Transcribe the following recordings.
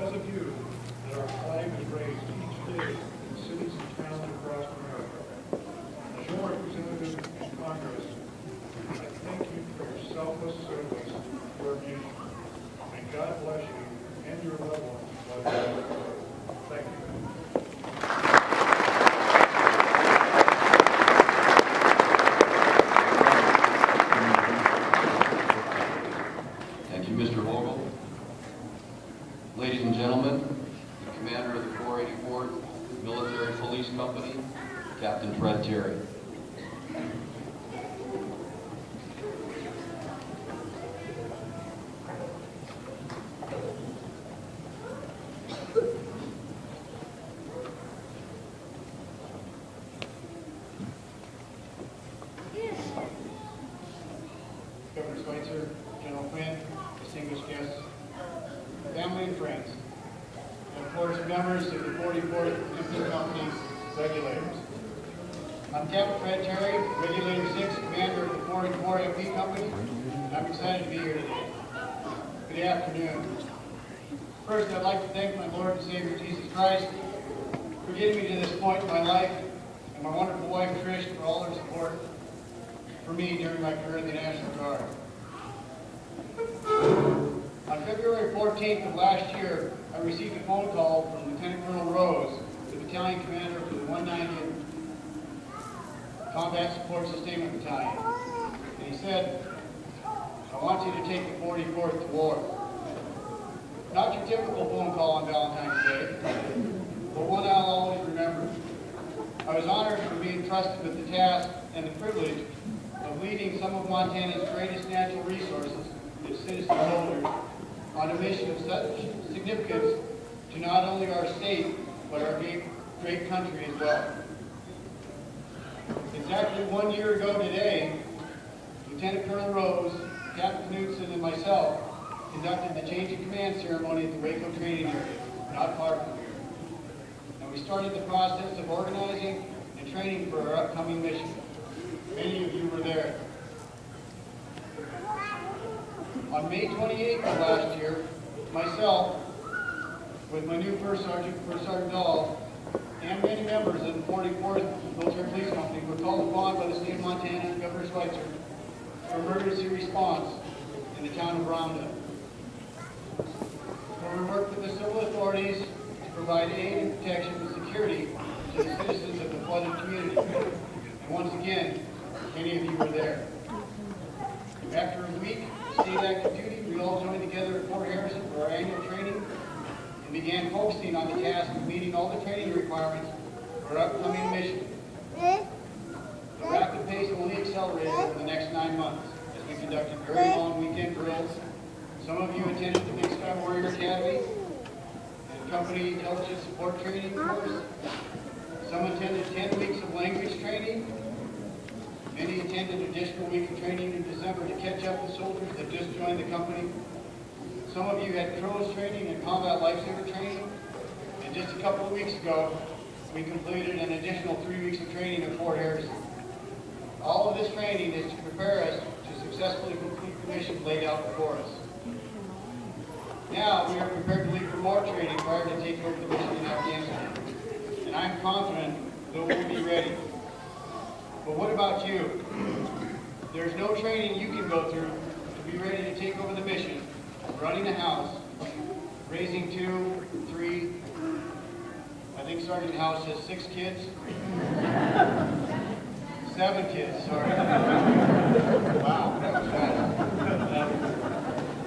because of you that our flag is raised each day in cities and towns across America. As your representative in Congress, I thank you for your selfless service to our nation. And God bless you and your loved ones. Thank you. Thank you, Mr. Vogel. Ladies and gentlemen, the commander of the 484th Military Police Company, Captain Fred Terry. Governor Schweitzer, General Quinn, distinguished guests, family and friends, and of course members of the 44th Infantry Company's regulators. I'm Captain Fred Terry, Regulator 6, Commander of the 484 MP Company, and I'm excited to be here today. Good afternoon. First, I'd like to thank my Lord and Savior Jesus Christ for getting me to this point in my life, and my wonderful wife Trish for all her support for me during my career in the National Guard. On February 14th of last year, I received a phone call from Lieutenant Colonel Rose, the battalion commander for the 190th Combat Support Sustainment Battalion. And he said, I want you to take the 44th to war. Not your typical phone call on Valentine's Day, but one I'll always remember. I was honored to be entrusted with the task and the privilege of leading some of Montana's greatest natural resources, its citizen soldiers, on a mission of such significance to not only our state, but our great country as well. Exactly 1 year ago today, Lieutenant Colonel Rose, Captain Knudsen, and myself conducted the change of command ceremony at the Waco training area, not far from here. And we started the process of organizing and training for our upcoming mission. Many of you were there. On May 28th of last year, myself, with my new First Sergeant Dahl, and many members of the 44th Military Police Company were called upon by the state of Montana and Governor Schweitzer for emergency response in the town of Roundup, where we worked with the civil authorities to provide aid and protection and security to the citizens of the flooded community. And once again, many of you were there. After a week of state active duty, we all joined together at Fort Harrison for our annual training and began focusing on the task of meeting all the training requirements for our upcoming mission. The rapid pace only accelerated over the next 9 months as we conducted very long weekend drills. Some of you attended the Big Sky Warrior Academy and Company Intelligence Support Training course. Some attended 10 weeks of language training. Many attended an additional week of training in December to catch up with soldiers that just joined the company. Some of you had CROWS training and combat lifesaver training. And just a couple of weeks ago, we completed an additional 3 weeks of training at Fort Harrison. All of this training is to prepare us to successfully complete the mission laid out before us. Now we are prepared to leave for more training prior to taking over the mission in Afghanistan. And I'm confident that we'll be ready. But what about you? There's no training you can go through to be ready to take over the mission, running a house, raising 2, 3, I think Sergeant House has 6 kids. 7 kids, sorry. Wow, that was fast.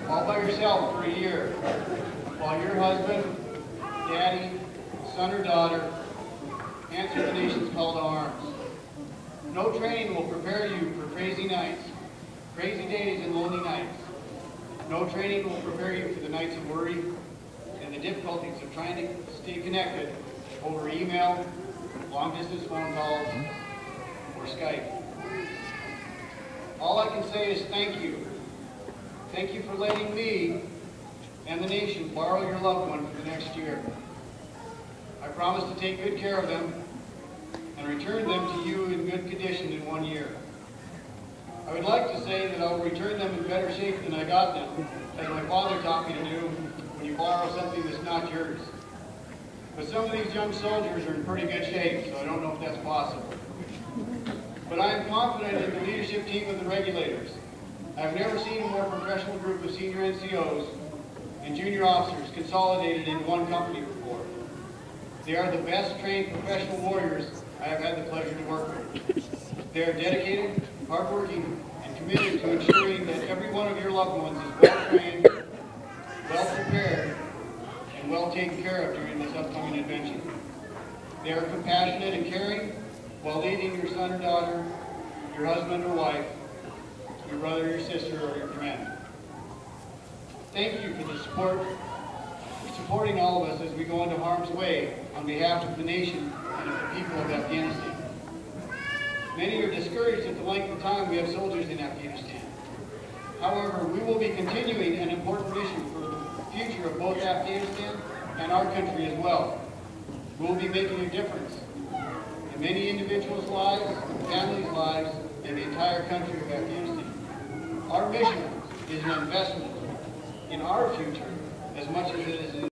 All by yourself for a year, while your husband, daddy, son or daughter answer the nation's call to arms. No training will prepare you for crazy nights, crazy days and lonely nights. No training will prepare you for the nights of worry and the difficulties of trying to stay connected over email, long-distance phone calls, or Skype. All I can say is thank you. Thank you for letting me and the nation borrow your loved one for the next year. I promise to take good care of them and return them to you in good condition in 1 year. I would like to say that I'll return them in better shape than I got them, as my father taught me to do, when you borrow something that's not yours. But some of these young soldiers are in pretty good shape, so I don't know if that's possible. But I am confident in the leadership team of the regulators. I've never seen a more professional group of senior NCOs and junior officers consolidated into one company before. They are the best trained professional warriors I have had the pleasure to work with. They are dedicated, hardworking, and committed to ensuring that every one of your loved ones is well trained, well prepared, and well taken care of during this upcoming adventure. They are compassionate and caring while leading your son or daughter, your husband or wife, your brother, your sister, or your friend. Thank you for the support, for supporting all of us as we go into harm's way on behalf of the nation and of the people of Afghanistan. Many are discouraged at the length of time we have soldiers in Afghanistan. However, we will be continuing an important mission for the future of both Afghanistan and our country as well. We will be making a difference in many individuals' lives, families' lives, and the entire country of Afghanistan. Our mission is an investment in our future as much as it is